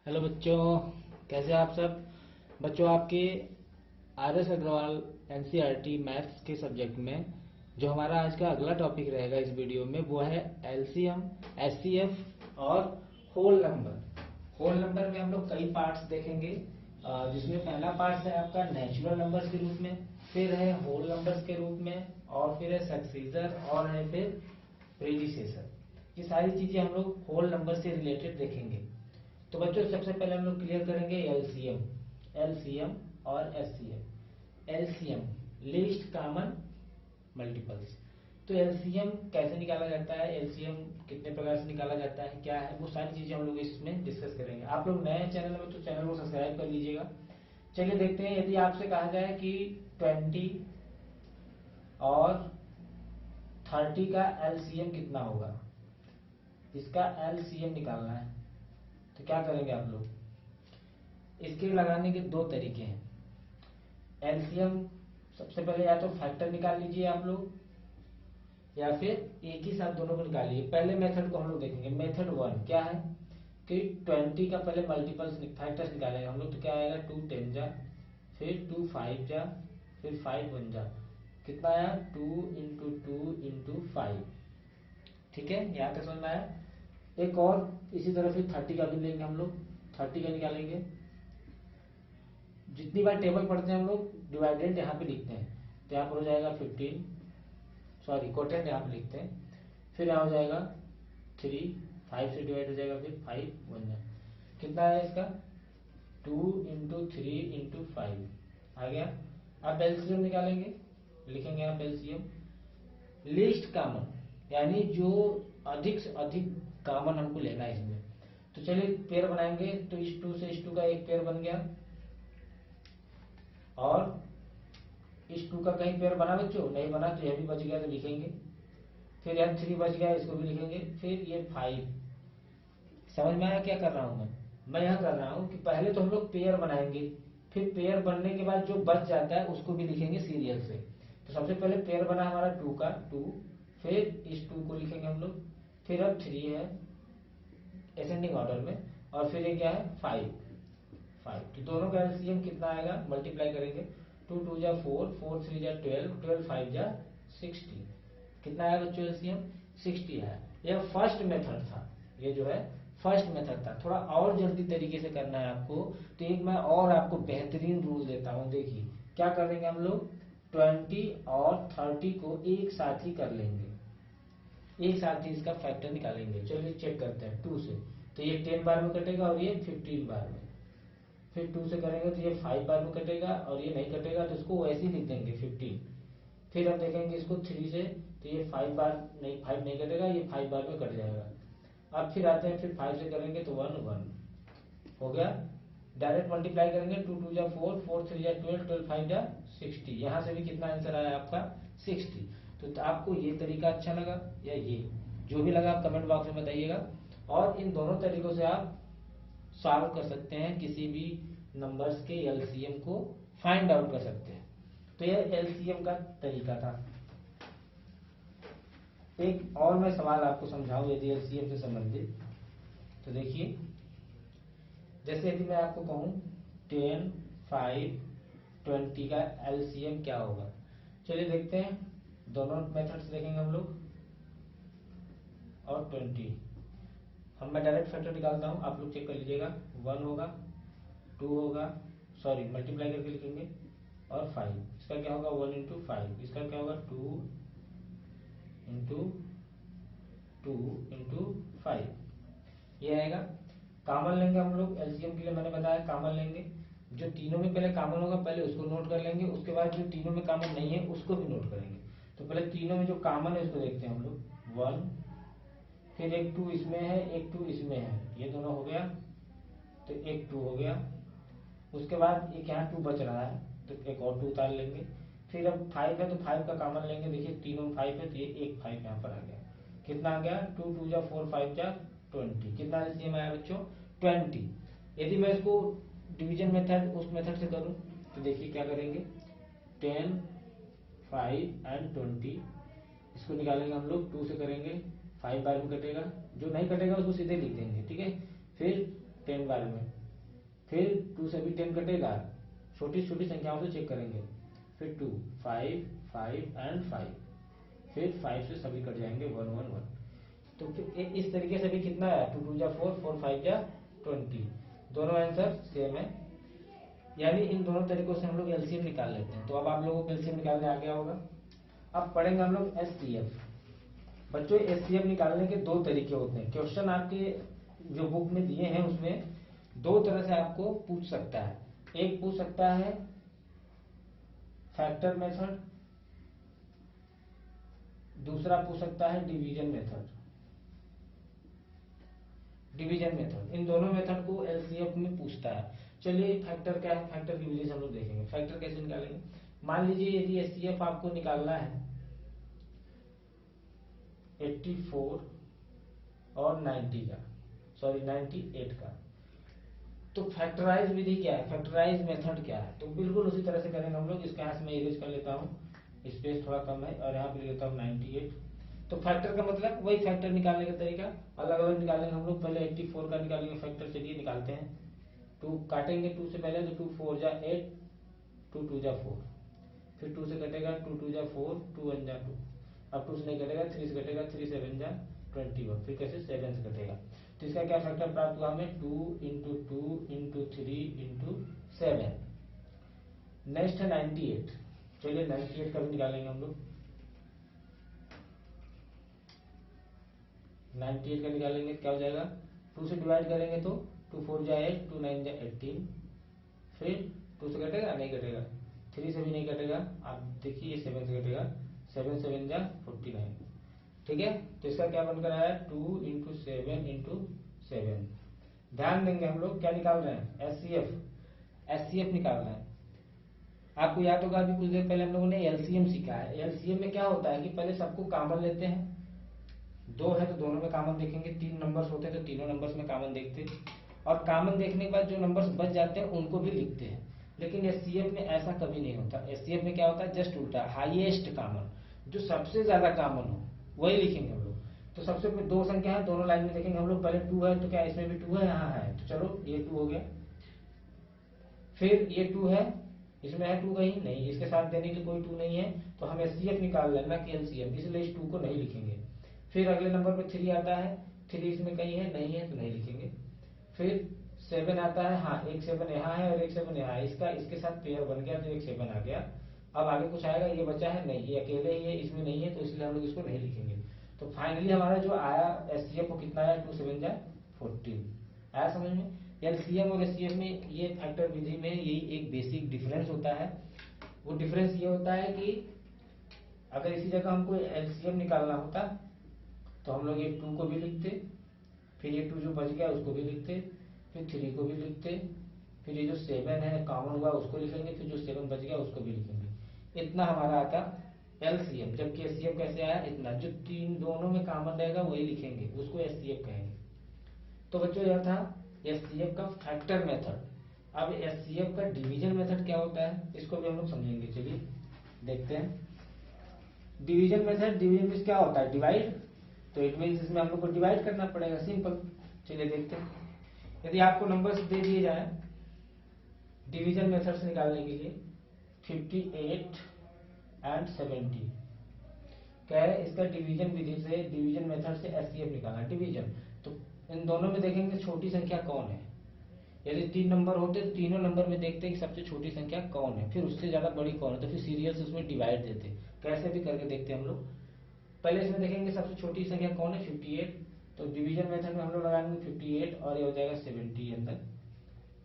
Hello बच्चों, कैसे आप सब बच्चों। आपके आर.एस. अग्रवाल एनसीईआरटी मैथ्स के सब्जेक्ट में जो हमारा आज का अगला टॉपिक रहेगा इस वीडियो में वो है एलसीएम, एचसीएफ और होल नंबर। होल नंबर में हम लोग कई पार्ट्स देखेंगे, जिसमें पहला पार्ट है आपका नेचुरल नंबर्स के रूप में, फिर है होल नंबर्स के रूप में, और फिर है सक्सीजर, और है फिर प्रीडिसेसर। ये सारी चीजें हम लोग होल नंबर से रिलेटेड देखेंगे। तो बच्चों सबसे पहले हम लोग क्लियर करेंगे एलसीएम, एलसीएम और HCF. LCM least common multiples. तो एलसीएम कैसे निकाला जाता है, एलसीएम कितने प्रकार से निकाला जाता है, क्या है, वो सारी चीजें हम लोग इसमें डिस्कस करेंगे। आप लोग नए चैनल में तो चैनल को सब्सक्राइब कर लीजिएगा। चलिए देखते हैं, यदि आपसे कहा जाए कि 20 और 30 का एलसीएम कितना होगा, इसका एलसीएम निकालना है, तो क्या करेंगे आप लोग। इसके लगाने के दो तरीके हैं। एलसीएम सबसे पहले या तो फैक्टर निकाल लीजिए आप लोग, या फिर एक ही साथ दोनों को निकालिए। पहले मेथड को हम लोग देखेंगे। मेथड 1 क्या है कि 20 का पहले मल्टीपल्स फैक्टर्स निकालेंगे हम लोग। तो क्या आएगा, 2 10 जा, फिर 2 5 जा, फिर 5 1 जा, कितना आया 2 इंटू 2 इंटू 5। ठीक है, यहाँ तक समझ में आया। एक और इसी तरह फिर 30 का भी लेंगे हम लोग, 30 का निकालेंगे। जितनी बार टेबल पढ़ते हैं हम लोग डिवाइडेंड यहाँ पे लिखते हैं, तो यहाँ पर हो जाएगा 15, सॉरी कोटेंट यहाँ पे लिखते हैं, फिर यहाँ हो जाएगा 3, 5 से डिवाइड हो जाएगा, फिर 5 1 जाए, कितना है इसका 2 इंटू 3 इंटू 5 आ गया। अब एलसीएम निकालेंगे, लिखेंगे आप एलसीएम लीस्ट कॉमन, यानी जो अधिक से अधिक कॉमन हमको लेना है इसमें। तो चलिए पेयर बनाएंगे। तो इस 2 से इस 2 का एक पेयर बन गया, और इस 2 का कहीं पेयर बना बच्चों, नहीं बना, तो यह भी बच गया, तो लिखेंगे। फिर यह 3 बच गया, इसको भी लिखेंगे। फिर ये 5। समझ में आया क्या कर रहा हूं मैं यह कर रहा हूं कि पहले तो हम लोग पेयर बनाएंगे, फिर पेयर बनने के बाद जो बच जाता है उसको भी लिखेंगे सीरियल से। तो सबसे पहले पेयर बना हमारा 2 का 2, फिर इस 2 को लिखेंगे हम लोग, फिर अब 3 है असेंडिंग ऑर्डर में, और फिर ये क्या है 5। तो दोनों का एलसीएम कितना आएगा, मल्टीप्लाई करेंगे। 2 2 जा 4, 4 3 जा 12, 12 5 जा 60। कितना आया बच्चों एलसीएम, 60 आया। यह फर्स्ट मेथड था, ये जो है फर्स्ट मेथड था। थोड़ा और जल्दी तरीके से करना है आपको, तो एक मैं और आपको बेहतरीन रूल देता हूं। देखिए क्या करेंगे हम लोग, 20 और 30 को एक साथ ही कर लेंगे, एक साथ ही इसका फैक्टर निकालेंगे। चलिए चेक करते हैं 2 से, तो ये 10 बार में कटेगा और ये 15 बार में। फिर 2 से करेंगे तो ये 5 बार में कटेगा, और ये नहीं कटेगा तो इसको वैसे ही लिख देंगे 15। फिर अब देखेंगे इसको 3 से, तो ये 5 बार नहीं, 5 नहीं कटेगा, ये 5 बार में कट जाएगा। अब फिर आते हैं, फिर 5 से करेंगे तो 1 1 हो गया। डायरेक्ट मल्टीप्लाई करेंगे, 2 2 जा 4, 4 3 जा 12, 12 5 जा 60। यहाँ से भी कितना आंसर आया आपका 60। तो आपको ये तरीका अच्छा लगा या ये, जो भी लगा आप कमेंट बॉक्स में बताइएगा। और इन दोनों तरीकों से आप सॉल्व कर सकते हैं, किसी भी नंबर्स के एलसीएम को फाइंड आउट कर सकते हैं। तो यह एलसीएम का तरीका था। एक और मैं सवाल आपको समझाऊं यदि एलसीएम से संबंधित, तो देखिए जैसे यदि मैं आपको कहूं 10 5 20 का एलसीएम क्या होगा। चलिए देखते हैं, दोनों मेथड्स देखेंगे हम लोग। और 20 मैं डायरेक्ट फैक्टर निकालता हूं, आप लोग चेक कर लीजिएगा। 1 होगा, 2 होगा, सॉरी मल्टीप्लाई करके लिखेंगे, और 5। इसका क्या होगा 1 इंटू 5, इसका क्या होगा 2 इंटू 2 इंटू 5, ये आएगा। कॉमन लेंगे हम लोग एलसीएम के लिए, मैंने बताया कॉमन लेंगे। जो तीनों में पहले कॉमन होगा पहले उसको नोट कर लेंगे, उसके बाद जो तीनों में कॉमन नहीं है उसको भी नोट करेंगे। तो पहले तीनों में जो कॉमन है उसको देखते हैं हम लोग, 1, फिर एक 2 इसमें है, एक 2 इसमें है, ये दोनों हो गया, तो एक 2 हो गया। उसके बाद एक यहाँ 2 बच रहा है, तो एक और 2 उतार लेंगे। फिर अब 5 है तो 5 का कॉमन लेंगे, देखिए तीनों में 5 है, तो ये एक 5 यहाँ पर आ गया। कितना आ गया 2 2 जा 4 5 जा 20। कितना एलसीएम आया बच्चों 20। यदि मैं इसको डिवीजन मेथड उस मेथड से करूं, तो देखिए क्या करेंगे, 10 5 एंड 20, इसको निकालेंगे हम लोग। 2 से करेंगे 5 बार में कटेगा, जो नहीं कटेगा उसको सीधे लिख देंगे, ठीक है। फिर 10 बार में फिर 2 से भी 10 कटेगा, छोटी छोटी संख्याओं से चेक करेंगे, फिर 2 5 5 एंड 5, फिर 5 से सभी कट जाएंगे 1 1 1। तो फिर इस तरीके से भी कितना है, 2 2 जा 4 4 5 जा 20, दोनों आंसर सेम है। यानी इन दोनों तरीकों से हम लोग एलसीएम निकाल लेते हैं। तो अब आप लोगों को एलसीएम निकालने आ गया होगा। अब पढ़ेंगे हम लोग एचसीएफ। बच्चों एचसीएफ निकालने के दो तरीके होते हैं। क्वेश्चन आपके जो बुक में दिए हैं उसमें दो तरह से आपको पूछ सकता है। एक पूछ सकता है फैक्टर मेथड, दूसरा पूछ सकता है डिवीजन मेथड। डिवीजन मेथड, इन दोनों मेथड को एलसीएफ में पूछता है। चलिए फैक्टर क्या है, फैक्टर की विधि से हम लोग देखेंगे फैक्टर कैसे निकालेंगे। मान लीजिए यदि एचसीएफ आपको निकालना है 84 और 90 का, सॉरी 98 का, तो फैक्टराइज विधि क्या है, फैक्टराइज मेथड क्या है, तो बिल्कुल उसी तरह से करेंगे हम लोग। इसका यहाँ से मैं इरेज कर लेता हूँ, स्पेस थोड़ा कम है, और यहाँ पे लेता हूँ 98। तो फैक्टर का मतलब वही फैक्टर निकालने का तरीका अलग अलग निकालेंगे हम लोग। पहले 84 का निकालेंगे फैक्टर, चलिए निकालते हैं। 2 काटेंगे 2 से पहले, तो 2 4 जा 8, 2 2 जा 4, फिर 2 से कटेगा 2 2 जा 4, 2 1 जा 2, अब 2 से नहीं कटेगा, 3 से कटेगा, 3 7 जा 21, फिर कैसे 7 से कटेगा। तो इसका क्या फैक्टर प्राप्त हुआ हमें, 2 इंटू 2 इंटू 3 इंटू 7। नेक्स्ट है 98, चलिए 98 का भी निकालेंगे हम लोग। 98 का निकालेंगे क्या हो जाएगा, 2 से डिवाइड करेंगे तो 2 4 जा 8, 2 9 जा 18, फिर 2 से कटेगा नहीं कटेगा, 3 से भी नहीं कटेगा, आप देखिए 7 से कटेगा, 7 7 जा 49, ठीक है। तो इसका क्या बनकर आया, 2 इंटू 7 इंटू 7। ध्यान देंगे हम लोग क्या निकाल रहे हैं, एचसीएफ, एचसीएफ निकाल रहे हैं। आपको याद होगा अभी कुछ देर पहले हम लोगों ने एलसीएम सीखा है। एलसीएम में क्या होता है कि पहले सबको कॉमन लेते हैं, 2 है तो दोनों में कॉमन देखेंगे, 3 नंबर्स होते हैं तो तीनों नंबर्स में कॉमन देखते हैं, और कॉमन देखने के बाद जो नंबर्स बच जाते हैं उनको भी लिखते हैं। लेकिन एचसीएफ में ऐसा कभी नहीं होता। एचसीएफ में क्या होता है, जस्ट उल्टा, हाईएस्ट कॉमन, जो सबसे ज्यादा कॉमन हो वही लिखेंगे हम लोग। तो सबसे पहले 2 संख्या है, दोनों लाइन में देखेंगे हम लोग। पहले 2 है तो क्या इसमें भी 2 है, यहाँ है, तो चलो ये 2 हो गया। फिर ये 2 है, इसमें है 2 कहीं नहीं, इसके साथ देने के कोई 2 नहीं है, तो हम एचसीएफ निकाल लेना कि एलसीएम, इसलिए इस 2 को नहीं लिखेंगे। फिर अगले नंबर पे 3 आता है, 3 इसमें कहीं है नहीं है तो नहीं लिखेंगे। फिर 7 आता है, हाँ एक 7 यहाँ है और एक 7 यहाँ है, इसका इसके साथ पेयर बन गया तो एक 7 आ गया। अब आगे कुछ आएगा, ये बचा है नहीं, ये अकेले ही है, इसमें नहीं है, तो इसलिए हम लोग इसको नहीं लिखेंगे। तो फाइनली हमारा जो आया एचसीएफ वो कितना आया, 2 7 जा 14। आया समझ में। एलसीएम और एचसीएफ में ये फैक्टर विधि में यही एक बेसिक डिफरेंस होता है। वो डिफरेंस ये होता है कि अगर इसी जगह हमको एलसीएम निकालना होता तो हम लोग ये 2 को भी लिखते, फिर ये 2 जो बच गया उसको भी लिखते, फिर 3 को भी लिखते, फिर ये जो 7 है कॉमन हुआ उसको लिखेंगे, फिर जो 7 बच गया उसको भी लिखेंगे। इतना हमारा आता एलसीएम। जबकि एचसीएफ कैसे आया, इतना, जो तीन दोनों में कॉमन रहेगा वही लिखेंगे, उसको एचसीएफ कहेंगे। तो बच्चों यह था एचसीएफ का फैक्टर मेथड। अब एचसीएफ का डिवीजन मेथड क्या होता है इसको भी हम लोग समझेंगे, चलिए देखते हैं। डिवीजन मेथड, डिवीजन मीन्स क्या होता है, डिवाइड, तो इट मीन्स इसमें हम लोग को डिवाइड करना पड़ेगा, सिंपल। चलिए देखते हैं। यदि आपको नंबर्स दे दिए जाए डिवीजन मेथड से निकालने के लिए 58 एंड 70, क्या है इसका डिवीजन विधि से, डिवीजन मेथड से एचसीएफ निकालना, डिवीजन। तो इन दोनों में देखेंगे छोटी संख्या कौन है। यदि 3 नंबर होते तो तीनों नंबर में देखते हैं कि सबसे छोटी संख्या कौन है, फिर उससे ज्यादा बड़ी कौन है, तो फिर सीरियल से उसमें डिवाइड देते, कैसे भी करके देखते हैं हम लोग। पहले इसमें देखेंगे सबसे छोटी संख्या कौन है, 58, तो डिवीजन मेथड में हम लोग लगाएंगे 58 और ये हो जाएगा 70 अंदर,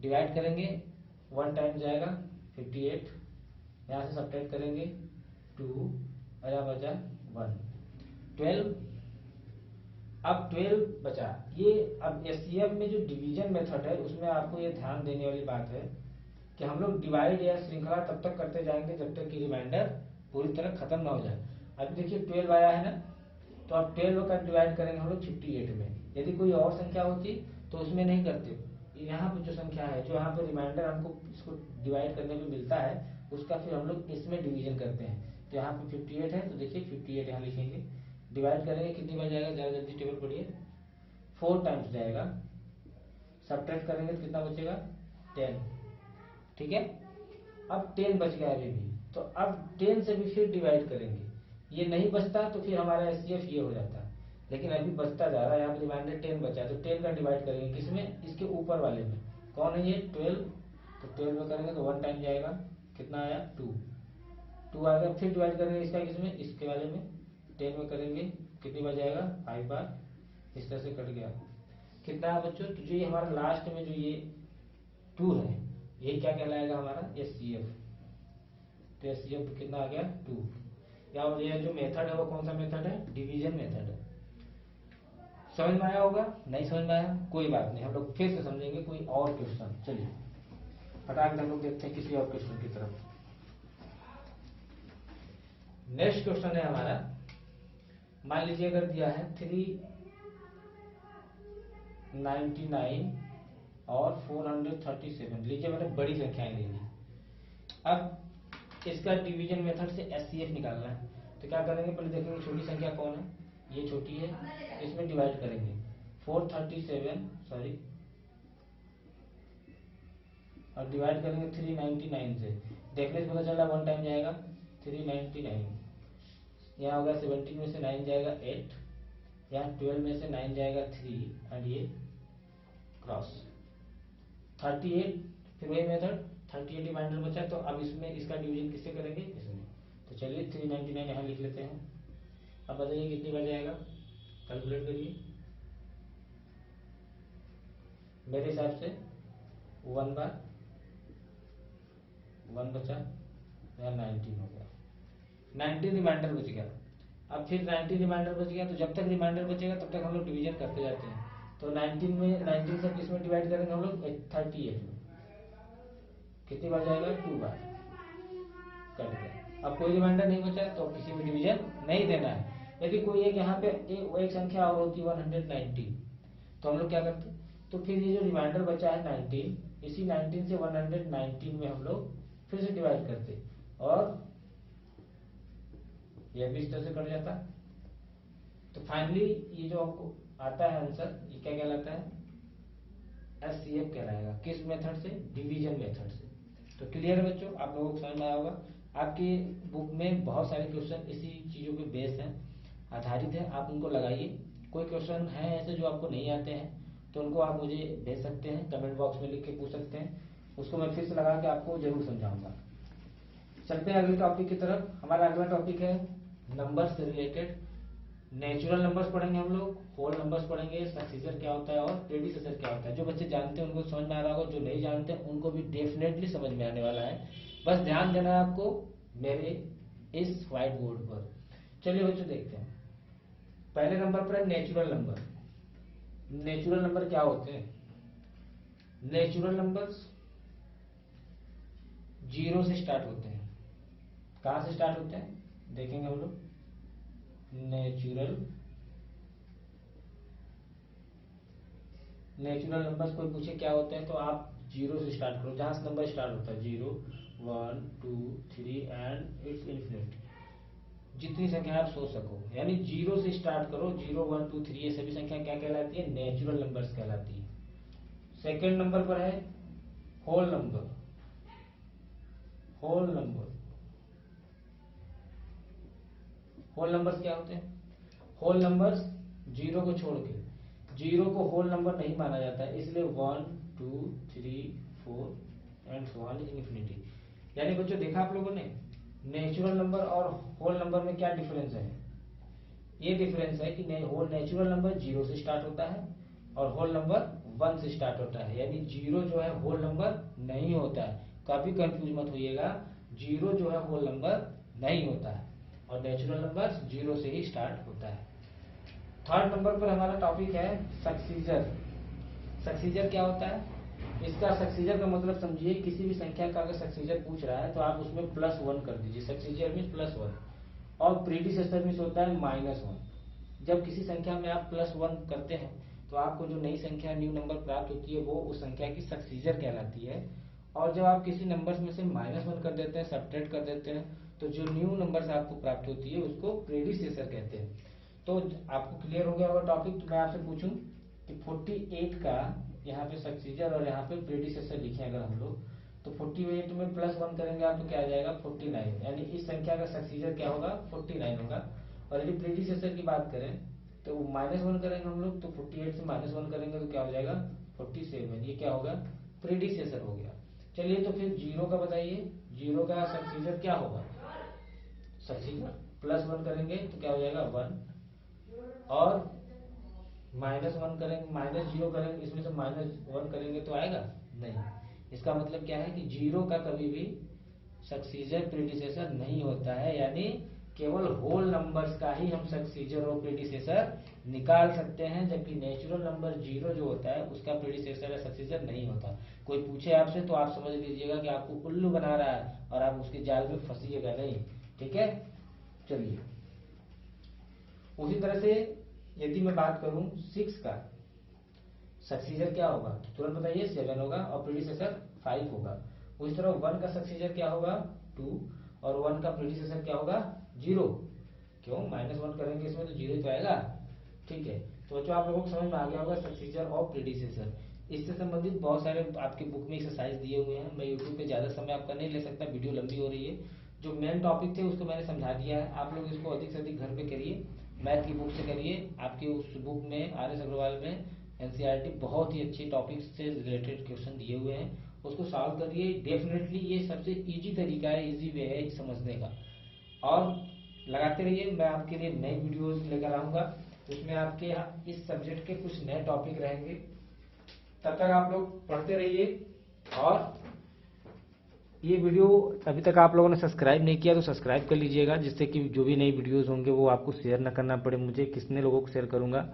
डिवाइड करेंगे 1 टाइम जाएगा 58, यहाँ से सब्ट्रैक्ट करेंगे 2 और यहाँ बचा 1, 12। अब 12 बचा ये। अब एचसीएफ में जो डिवीजन मेथड है उसमें आपको ये ध्यान देने वाली बात है कि हम लोग डिवाइड या श्रृंखला तब तक करते जाएंगे जब तक कि रिमाइंडर पूरी तरह खत्म ना हो जाए। अभी देखिए 12 आया है ना, तो अब 12 का डिवाइड करेंगे हम लोग 58 में। यदि कोई और संख्या होती तो उसमें नहीं करते, यहाँ पे जो संख्या है, जो यहाँ पे रिमाइंडर हमको इसको डिवाइड करने में मिलता है, उसका फिर हम लोग इसमें डिवीजन करते हैं। तो यहाँ पे 58 है तो देखिए 58 यहाँ लिखेंगे, डिवाइड करेंगे कितनी बार जाएगा, जरा जल्दी टेबल पढ़िए, 4 टाइम्स जाएगा, सब्ट्रैक्ट करेंगे तो कितना बचेगा 10, ठीक है। अब 10 बच गया अभी भी, तो अब 10 से भी फिर डिवाइड करेंगे, ये नहीं बचता तो फिर हमारा एचसीएफ ये हो जाता, लेकिन अभी बचता जा रहा है, यहाँ पे रिमाइंडर 10 बचा है, तो 10 का डिवाइड करेंगे किसमें, इसके ऊपर वाले में, कौन है ये 12, तो 12 में करेंगे तो 1 टाइम जाएगा, कितना आया 2 आ गया, फिर डिवाइड करेंगे इसका किसमें, इसके वाले में, 10 में करेंगे कितनी बार जाएगा 5 बार, इस तरह से कट गया, कितना है बच्चों, तो जो ये हमारा लास्ट में जो ये 2 है, ये क्या कहलाएगा हमारा एचसीएफ, तो एचसीएफ कितना आ गया 2, या और ये जो मेथड है वो कौन सा मेथड है, डिवीजन मेथड है। समझ में आया होगा, नहीं समझ में आया कोई बात नहीं, हम लोग फिर से समझेंगे कोई और क्वेश्चन, चलिए फटाक से हम लोग देखते हैं किसी और क्वेश्चन की तरफ। नेक्स्ट क्वेश्चन है हमारा, मान लीजिए अगर दिया है 399 और 437, लीजिए मैंने बड़ी संख्याएं ले ली, अब इसका डिवीजन मेथड से एचसीएफ निकालना है, तो क्या करेंगे, पहले देखेंगे छोटी संख्या कौन है, ये छोटी है, इसमें डिवाइड करेंगे 437 सॉरी, और डिवाइड करेंगे 399 से, देखने से पता चला 1 टाइम जाएगा 399, यहाँ होगा 17 में से 9 जाएगा 8, यहाँ 12 में से 9 जाएगा 3 एंड ये क्रॉस 38, फिर वही मेथड 38 रिमाइंडर बचा, तो अब इसमें इसका डिवीजन किससे करेंगे, इसमें, तो चलिए 399 यहाँ लिख लेते हैं। अब बताइए कितनी बार जाएगा, कैलकुलेट करिए, मेरे हिसाब से 1 बार, 1 बचा, यहाँ 19 हो गया, 19 रिमाइंडर बच गया। अब फिर 19 रिमाइंडर बच गया, तो जब तक रिमाइंडर बचेगा तब तक हम लोग डिवीजन करते जाते हैं, तो 19 में 19 से किस में डिवाइड करेंगे हम लोग 38 में, कितनी बार जाएगा 2 बार, कट गया। अब कोई रिमाइंडर नहीं बचा तो किसी में डिवीजन नहीं देना है। यदि कोई एक यहाँ पे एक संख्या और होती 119, तो हम लोग क्या करते, तो फिर ये जो रिमाइंडर बचा है 19, इसी 19 से 119 में हम लोग फिर से डिवाइड करते, और यह भी इस तरह से कट जाता। तो फाइनली ये जो आपको आता है आंसर, ये क्या कहलाता है, एचसीएफ कहलाएगा, किस मेथड से, डिवीजन मेथड से। तो क्लियर है बच्चों, आप लोगों को समझ में आया होगा। आपकी बुक में बहुत सारे क्वेश्चन इसी चीजों पे बेस्ड हैं, आधारित है, आप उनको लगाइए। कोई क्वेश्चन है ऐसे जो आपको नहीं आते हैं तो उनको आप मुझे भेज सकते हैं, कमेंट बॉक्स में लिख के पूछ सकते हैं, उसको मैं फिर से लगा के आपको जरूर समझाऊंगा। चलते हैं अगले टॉपिक की तरफ। हमारा अगला टॉपिक है नंबर से रिलेटेड, नेचुरल नंबर्स पढ़ेंगे हम लोग, होल नंबर्स पढ़ेंगे, सक्सीजर क्या होता है और प्रेडिसेसर क्या होता है। जो बच्चे जानते हैं उनको समझ में आ रहा होगा, जो नहीं जानते उनको भी डेफिनेटली समझ में आने वाला है, बस ध्यान देना है आपको मेरे इस व्हाइट बोर्ड पर। चलिए बच्चों देखते हैं, पहले नंबर पर है नेचुरल नंबर। नेचुरल नंबर क्या होते हैं, नेचुरल नंबर्स 0 से स्टार्ट होते हैं। कहां से स्टार्ट होते हैं देखेंगे हम लोग, नेचुरल नंबर्स कोई पूछे क्या होते हैं तो आप 0 से स्टार्ट करो, जहां से नंबर स्टार्ट होता है 0 1 2 3 एंड इट्स इन्फिनिटी, जितनी संख्या आप सोच सको, यानी 0 से स्टार्ट करो, 0 1 2 3 ये सभी संख्या क्या कहलाती है, नेचुरल नंबर्स कहलाती है। सेकेंड नंबर पर है whole number. Whole number, whole numbers क्या होते हैं, होल नंबर्स 0 को छोड़ के, 0 को होल नंबर नहीं माना जाता है, इसलिए 1 2 3 4 एंड सो ऑन इन्फिनिटी। यानी बच्चों देखा आप लोगों ने नेचुरल नंबर और होल नंबर में क्या डिफरेंस है, ये डिफरेंस है कि होल नेचुरल नंबर 0 से स्टार्ट होता है और होल नंबर 1 से स्टार्ट होता है, यानी 0 जो है होल नंबर नहीं होता है, कभी कंफ्यूज मत होइएगा, 0 जो है होल नंबर नहीं होता है और नेचुरल नंबर 0 से ही स्टार्ट होता है। थर्ड नंबर पर हमारा टॉपिक है सक्सीजर। सक्सीजर क्या होता है, इसका सक्सीजर का मतलब समझिए, किसी भी संख्या का अगर सक्सीजर पूछ रहा है तो आप उसमें +1 कर दीजिए, सक्सीजर मीन +1, और प्रीडिसेसर मीन होता है -1। जब किसी संख्या में आप +1 करते हैं तो आपको जो नई संख्या न्यू नंबर प्राप्त होती है वो उस संख्या की सक्सीजर कहलाती है, और जब आप किसी नंबर में से -1 कर देते हैं, सब्ट्रैक्ट कर देते हैं, तो जो न्यू नंबर आपको प्राप्त होती है उसको प्रेडिसेसर कहते हैं। तो आपको क्लियर हो गया होगा टॉपिक। तो मैं आपसे पूछूं कि 48 का यहाँ पे सक्सीजर और यहाँ पे प्रेडिसेसर लिखे अगर हम लोग, तो 48 में +1 करेंगे आप तो क्या आ जाएगा 49, यानी इस संख्या का सक्सीजर क्या होगा 49 होगा। और यदि प्रेडिसेसर की बात करें तो -1 करेंगे हम लोग, तो 48 से -1 करेंगे तो क्या हो जाएगा 47, ये क्या होगा प्रेडिसेसर हो गया। चलिए तो फिर जीरो का बताइए, जीरो का सक्सीजर क्या होगा, सक्सीजर +1 करेंगे तो क्या हो जाएगा 1, और -1 करेंगे, -0 करेंगे, इसमें से -1 करेंगे तो आएगा नहीं। इसका मतलब क्या है कि जीरो का कभी भी सक्सीजर प्रेडिसेसर नहीं होता है, यानी केवल होल नंबर्स का ही हम सक्सीजर और प्रेडिसेसर निकाल सकते हैं, जबकि नेचुरल नंबर जीरो जो होता है उसका प्रेडिसेसर या सक्सीजर नहीं होता। कोई पूछे आपसे तो आप समझ लीजिएगा कि आपको उल्लू बना रहा है और आप उसके जाल में फंसिएगा नहीं, ठीक है। चलिए उसी तरह से यदि मैं बात करूं 6 का सक्सीजर क्या होगा, तो तुरंत बताइए 7 होगा और प्रेडिसेसर 5 होगा। उसी तरह 1 का सक्सीजर क्या होगा 2 और 1 का प्रेडिसेसर क्या होगा 0। क्यों, -1 करेंगे इसमें तो 0 तो आएगा, ठीक है। तो बच्चों आप लोगों को समझ में आ गया होगा सक्सीजर और प्रेडिसेसर। इससे संबंधित बहुत सारे आपके बुक में एक्सरसाइज दिए हुए हैं, मैं यूट्यूब पे ज्यादा समय आपका नहीं ले सकता, वीडियो लंबी हो रही है। जो मेन टॉपिक थे उसको मैंने समझा दिया है, आप लोग इसको अधिक से अधिक घर पे करिए, मैथ की बुक से करिए। आपकी उस बुक में RS अग्रवाल में एनसीईआरटी बहुत ही अच्छे टॉपिक से रिलेटेड क्वेश्चन दिए हुए हैं, उसको सॉल्व करिए। डेफिनेटली ये सबसे इजी तरीका है, इजी वे है समझने का। और लगाते रहिए, मैं आपके लिए नई वीडियोस लेकर आऊंगा, उसमें आपके यहाँ इस सब्जेक्ट के कुछ नए टॉपिक रहेंगे। तब तक आप लोग पढ़ते रहिए। और ये वीडियो अभी तक आप लोगों ने सब्सक्राइब नहीं किया तो सब्सक्राइब कर लीजिएगा, जिससे कि जो भी नई वीडियोस होंगे वो आपको शेयर ना करना पड़े मुझे, कितने लोगों को शेयर करूंगा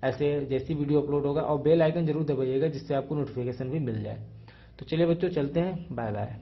ऐसे जैसी वीडियो अपलोड होगा। और बेल आइकन जरूर दबाइएगा जिससे आपको नोटिफिकेशन भी मिल जाए। तो चलिए बच्चों चलते हैं, बाय बाय।